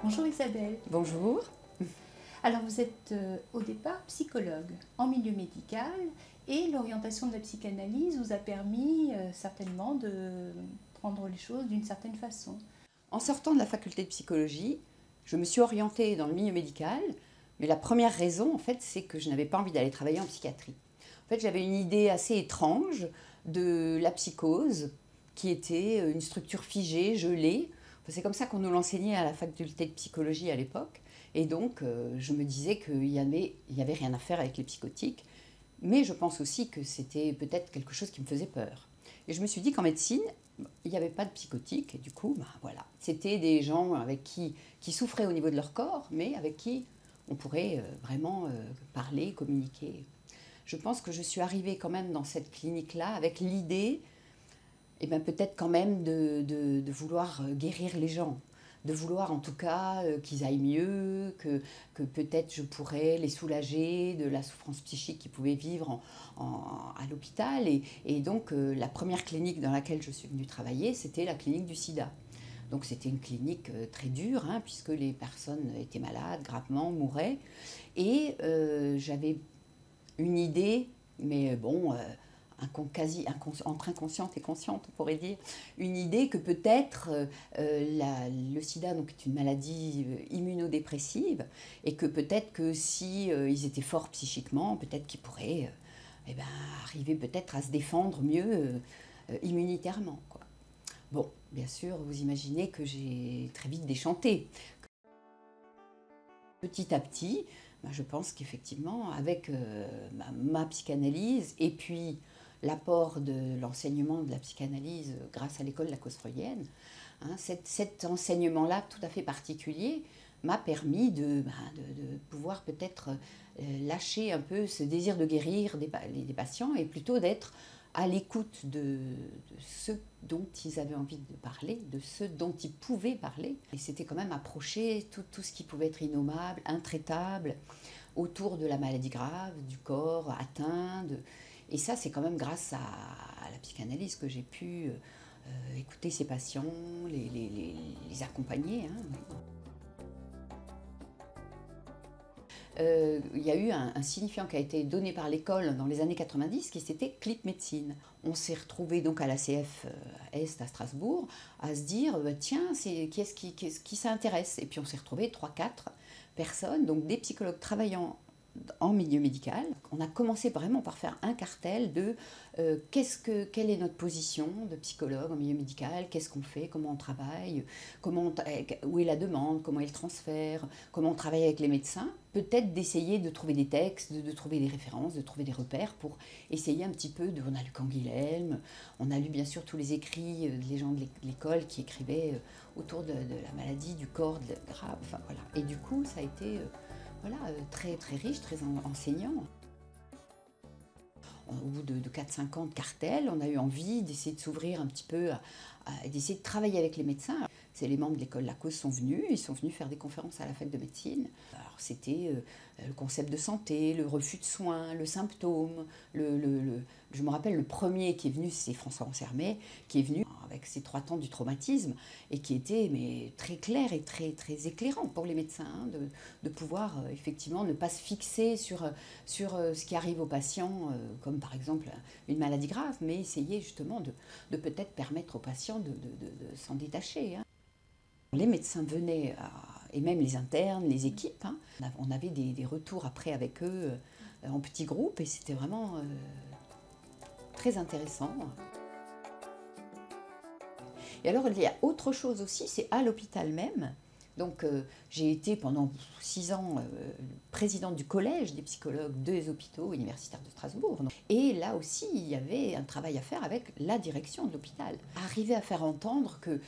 Bonjour Isabelle. Bonjour. Alors vous êtes au départ psychologue en milieu médical et l'orientation de la psychanalyse vous a permis certainement de prendre les choses d'une certaine façon. En sortant de la faculté de psychologie, je me suis orientée dans le milieu médical, mais la première raison, en fait, c'est que je n'avais pas envie d'aller travailler en psychiatrie. En fait, j'avais une idée assez étrange de la psychose, qui était une structure figée, gelée. Enfin, c'est comme ça qu'on nous l'enseignait à la faculté de psychologie à l'époque. Et donc, je me disais qu'il y avait rien à faire avec les psychotiques. Mais je pense aussi que c'était peut-être quelque chose qui me faisait peur. Et je me suis dit qu'en médecine, il n'y avait pas de psychotiques. Et du coup, voilà. C'était des gens qui souffraient au niveau de leur corps, mais avec qui on pourrait vraiment parler, communiquer. Je pense que je suis arrivée quand même dans cette clinique-là avec l'idée, et bien peut-être quand même de vouloir guérir les gens, de vouloir en tout cas qu'ils aillent mieux, que peut-être je pourrais les soulager de la souffrance psychique qu'ils pouvaient vivre à l'hôpital. Et donc la première clinique dans laquelle je suis venue travailler, c'était la clinique du sida. Donc c'était une clinique très dure, hein, puisque les personnes étaient malades, gravement, mouraient. Et j'avais une idée, mais bon, entre inconsciente et consciente, on pourrait dire, une idée que peut-être le sida donc, est une maladie immunodépressive et que peut-être que si ils étaient forts psychiquement, peut-être qu'ils pourraient eh ben, arriver peut-être à se défendre mieux immunitairement, quoi. Bon, bien sûr, vous imaginez que j'ai très vite déchanté. Petit à petit, je pense qu'effectivement, avec ma psychanalyse et puis l'apport de l'enseignement de la psychanalyse grâce à l'école Lacoste freudienne, hein, cet enseignement-là tout à fait particulier m'a permis de pouvoir peut-être lâcher un peu ce désir de guérir des patients et plutôt d'être à l'écoute de ceux dont ils avaient envie de parler, de ceux dont ils pouvaient parler. Et c'était quand même approcher tout ce qui pouvait être innommable, intraitable, autour de la maladie grave, du corps atteint. Et ça, c'est quand même grâce à la psychanalyse que j'ai pu écouter ces patients, les accompagner. Hein. Il y a eu un signifiant qui a été donné par l'école dans les années 90 qui c'était Clip Médecine. On s'est retrouvé donc à l'ACF Est à Strasbourg à se dire tiens, qui s'intéresse. Et puis on s'est retrouvé 3-4 personnes, donc des psychologues travaillant en milieu médical. On a commencé vraiment par faire un cartel de quelle est notre position de psychologue en milieu médical, qu'est-ce qu'on fait, comment on travaille, où est la demande, comment est le transfert, comment on travaille avec les médecins. Peut-être d'essayer de trouver des textes, de trouver des références, de trouver des repères pour essayer un petit peu de... On a lu Canguilhem, on a lu bien sûr tous les écrits des gens de l'école qui écrivaient autour de la maladie du corps grave. Enfin, voilà. Et du coup, ça a été... voilà, très, très riche, très enseignant. Au bout de 4-5 ans de cartel, on a eu envie d'essayer de s'ouvrir un petit peu, d'essayer de travailler avec les médecins. Les membres de l'école Lacoste sont venus, ils sont venus faire des conférences à la fac de médecine. Alors c'était le concept de santé, le refus de soins, le symptôme. Je me rappelle le premier qui est venu, c'est François Ansermet, qui est venu avec ses 3 temps du traumatisme et qui était très clair et très, très éclairant pour les médecins, hein, de pouvoir effectivement ne pas se fixer sur ce qui arrive aux patients, comme par exemple une maladie grave, mais essayer justement de peut-être permettre aux patients de s'en détacher. Hein. Les médecins venaient, et même les internes, les équipes, hein, on avait des retours après avec eux en petits groupes et c'était vraiment très intéressant. Et alors il y a autre chose aussi, c'est à l'hôpital même. Donc j'ai été pendant 6 ans présidente du collège des psychologues des hôpitaux universitaires de Strasbourg. Et là aussi, il y avait un travail à faire avec la direction de l'hôpital. Arriver à faire entendre que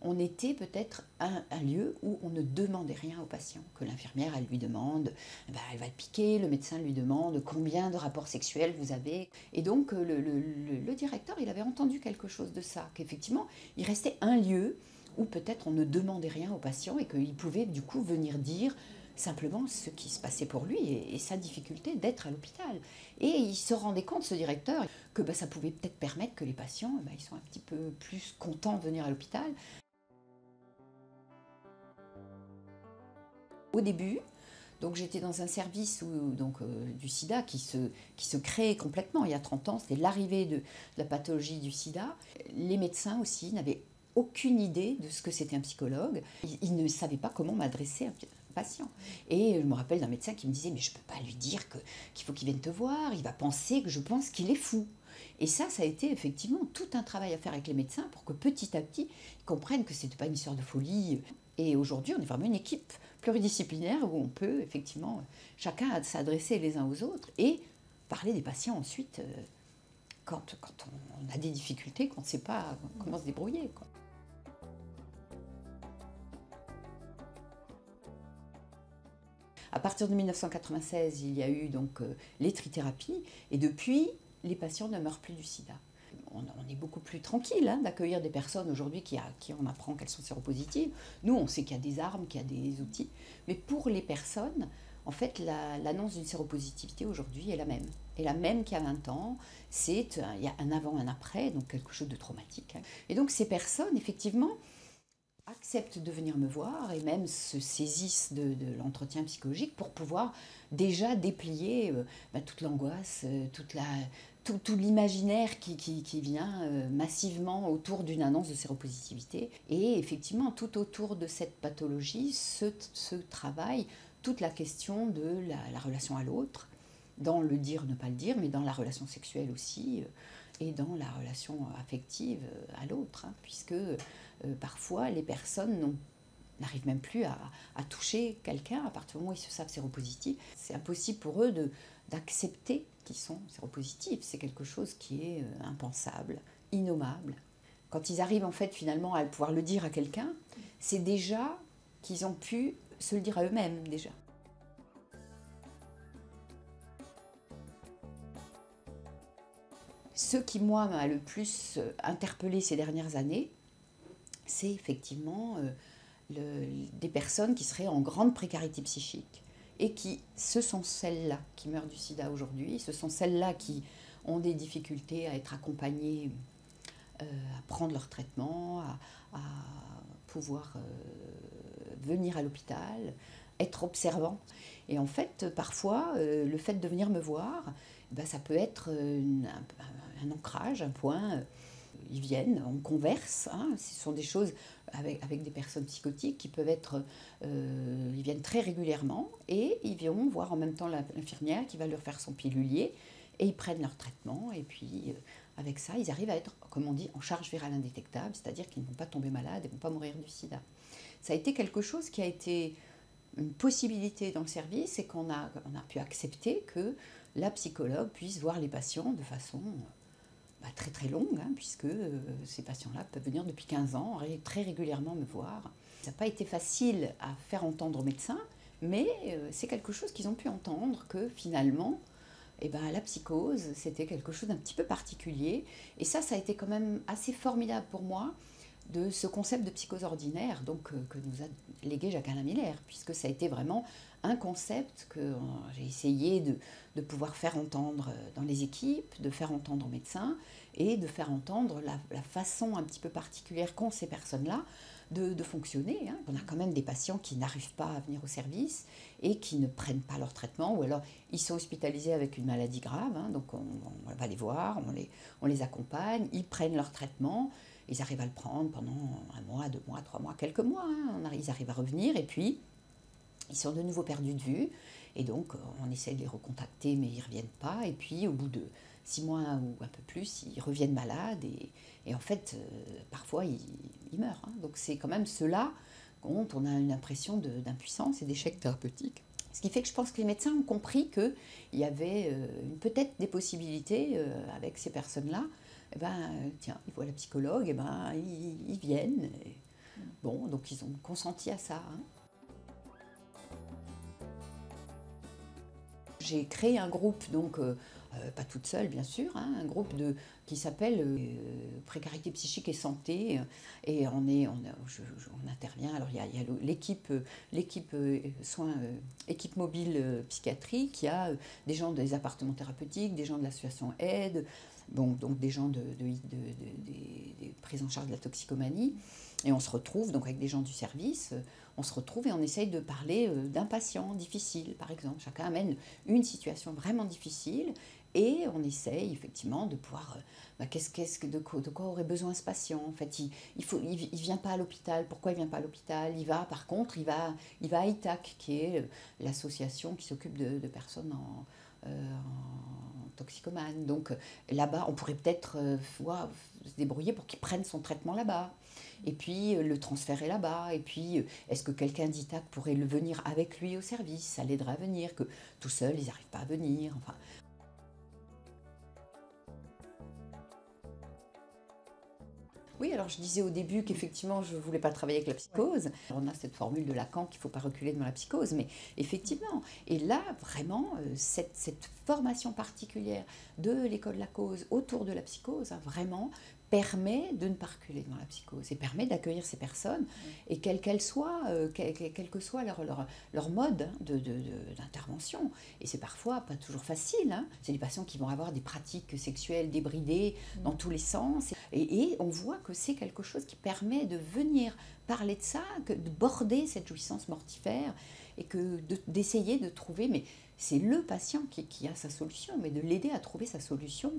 on était peut-être un lieu où on ne demandait rien au patient, que l'infirmière, elle lui demande, elle va le piquer, le médecin lui demande combien de rapports sexuels vous avez. Et donc le directeur, il avait entendu quelque chose de ça, qu'effectivement, il restait un lieu où peut-être on ne demandait rien au patient et qu'il pouvait du coup venir dire simplement ce qui se passait pour lui et sa difficulté d'être à l'hôpital. Et il se rendait compte, ce directeur, que ça pouvait peut-être permettre que les patients, ils sont un petit peu plus contents de venir à l'hôpital. Au début, donc j'étais dans un service du sida qui se créait complètement. Il y a 30 ans, c'était l'arrivée de la pathologie du sida. Les médecins aussi n'avaient aucune idée de ce que c'était un psychologue. Ils ne savaient pas comment m'adresser à un patient. Et je me rappelle d'un médecin qui me disait « mais je ne peux pas lui dire qu'il faut qu'il vienne te voir, il va penser que je pense qu'il est fou ». Et ça a été effectivement tout un travail à faire avec les médecins pour que petit à petit, ils comprennent que ce n'était pas une histoire de folie. Et aujourd'hui, on est vraiment une équipe pluridisciplinaire où on peut effectivement chacun s'adresser les uns aux autres et parler des patients ensuite quand on a des difficultés, qu'on ne sait pas comment se débrouiller, quoi. À partir de 1996, il y a eu donc les trithérapies et depuis, les patients ne meurent plus du sida. On est beaucoup plus tranquille d'accueillir des personnes aujourd'hui qui on apprend qu'elles sont séropositives. Nous, on sait qu'il y a des armes, qu'il y a des outils. Mais pour les personnes, en fait, l'annonce d'une séropositivité aujourd'hui est la même. Et la même qu'il y a 20 ans, il y a un avant, un après, donc quelque chose de traumatique. Et donc ces personnes, effectivement, acceptent de venir me voir et même se saisissent de l'entretien psychologique pour pouvoir déjà déplier toute l'angoisse, tout l'imaginaire qui vient massivement autour d'une annonce de séropositivité. Et effectivement, tout autour de cette pathologie se travaille toute la question de la relation à l'autre, dans le dire, ne pas le dire, mais dans la relation sexuelle aussi, et dans la relation affective à l'autre, puisque parfois les personnes n'arrivent même plus à toucher quelqu'un à partir du moment où ils se savent séropositifs. C'est impossible pour eux d'accepter qu'ils sont séropositifs. C'est quelque chose qui est impensable, innommable. Quand ils arrivent en fait finalement à pouvoir le dire à quelqu'un, c'est déjà qu'ils ont pu se le dire à eux-mêmes déjà. Ce qui, moi, m'a le plus interpellée ces dernières années, c'est effectivement des personnes qui seraient en grande précarité psychique et ce sont celles-là qui meurent du sida aujourd'hui, ce sont celles-là qui ont des difficultés à être accompagnées, à prendre leur traitement, à pouvoir venir à l'hôpital, être observant. Et en fait, parfois, le fait de venir me voir, ça peut être un ancrage, un point. Ils viennent, on converse, ce sont des choses avec des personnes psychotiques qui peuvent être... ils viennent très régulièrement et ils viennent voir en même temps l'infirmière qui va leur faire son pilulier et ils prennent leur traitement et puis avec ça, ils arrivent à être, comme on dit, en charge virale indétectable, c'est-à-dire qu'ils ne vont pas tomber malades et ne vont pas mourir du sida. Ça a été quelque chose qui a été une possibilité dans le service et qu'on a pu accepter que la psychologue puisse voir les patients de façon très très longue, puisque ces patients-là peuvent venir depuis 15 ans, très régulièrement me voir. Ça n'a pas été facile à faire entendre aux médecins, mais c'est quelque chose qu'ils ont pu entendre, que finalement, la psychose, c'était quelque chose d'un petit peu particulier. Et ça a été quand même assez formidable pour moi, de ce concept de psychose ordinaire que nous a légué Jacques-Alain Miller, puisque ça a été vraiment un concept que j'ai essayé de pouvoir faire entendre dans les équipes, de faire entendre aux médecins et de faire entendre la façon un petit peu particulière qu'ont ces personnes-là de fonctionner. On a quand même des patients qui n'arrivent pas à venir au service et qui ne prennent pas leur traitement, ou alors ils sont hospitalisés avec une maladie grave, donc on va les voir, on les accompagne, ils prennent leur traitement. Ils arrivent à le prendre pendant 1 mois, 2 mois, 3 mois, quelques mois. Ils arrivent à revenir et puis ils sont de nouveau perdus de vue. Et donc on essaie de les recontacter mais ils ne reviennent pas. Et puis au bout de 6 mois ou un peu plus, ils reviennent malades. Et en fait, parfois ils meurent. Donc c'est quand même ceux-là dont on a une impression d'impuissance et d'échec thérapeutique. Ce qui fait que je pense que les médecins ont compris qu'il y avait peut-être des possibilités avec ces personnes-là. Tiens, ils voient la psychologue, ils viennent. Bon, donc ils ont consenti à ça. J'ai créé un groupe, donc pas toute seule bien sûr, un groupe qui s'appelle Précarité psychique et santé, et on intervient. Alors il y a l'équipe soins, équipe mobile psychiatrie, qui a des gens des appartements thérapeutiques, des gens de l'association Aide, donc des gens des prises en charge de la toxicomanie, et on se retrouve donc avec des gens du service. on se retrouve et on essaye de parler d'un patient difficile, par exemple. Chacun amène une situation vraiment difficile et on essaye effectivement de pouvoir, de quoi aurait besoin ce patient. En fait, il vient pas à l'hôpital. Pourquoi il vient pas à l'hôpital? Par contre, il va à ITAC, qui est l'association qui s'occupe de personnes en toxicomanes. Donc là-bas, on pourrait peut-être se débrouiller pour qu'il prenne son traitement là-bas. Et puis le transférer là-bas. Et puis, est-ce que quelqu'un d'ITAC pourrait le venir avec lui au service? Ça l'aiderait à venir, que tout seul, ils n'arrivent pas à venir. Enfin. Oui, alors je disais au début qu'effectivement, je ne voulais pas travailler avec la psychose. On a cette formule de Lacan qu'il ne faut pas reculer devant la psychose, mais effectivement. Et là, vraiment, cette formation particulière de l'école de la cause autour de la psychose, vraiment permet de ne pas reculer devant la psychose et permet d'accueillir ces personnes, et quel que soit leur mode d'intervention. Et c'est parfois pas toujours facile. Hein. C'est des patients qui vont avoir des pratiques sexuelles débridées dans tous les sens. Et on voit que c'est quelque chose qui permet de venir parler de ça, de border cette jouissance mortifère, et d'essayer de trouver, mais c'est le patient qui a sa solution, mais de l'aider à trouver sa solution,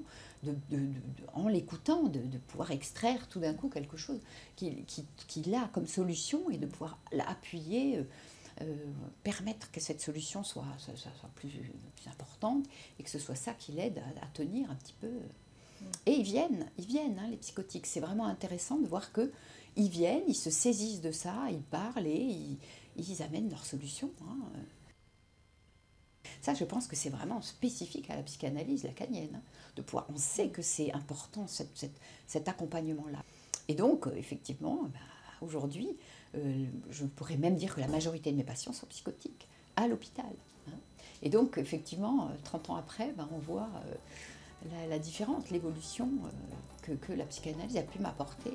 en l'écoutant, de pouvoir extraire tout d'un coup quelque chose qu'il a comme solution, et de pouvoir l'appuyer, permettre que cette solution soit plus importante, et que ce soit ça qui l'aide à tenir un petit peu. Et ils viennent, hein, les psychotiques. C'est vraiment intéressant de voir qu'ils viennent, ils se saisissent de ça, ils parlent et ils amènent leurs solutions. Hein. Ça, je pense que c'est vraiment spécifique à la psychanalyse lacanienne. Hein, on sait que c'est important, cet accompagnement-là. Et donc, effectivement, aujourd'hui, je pourrais même dire que la majorité de mes patients sont psychotiques à l'hôpital. Hein. Et donc, effectivement, 30 ans après, on voit la différence, l'évolution que la psychanalyse a pu m'apporter.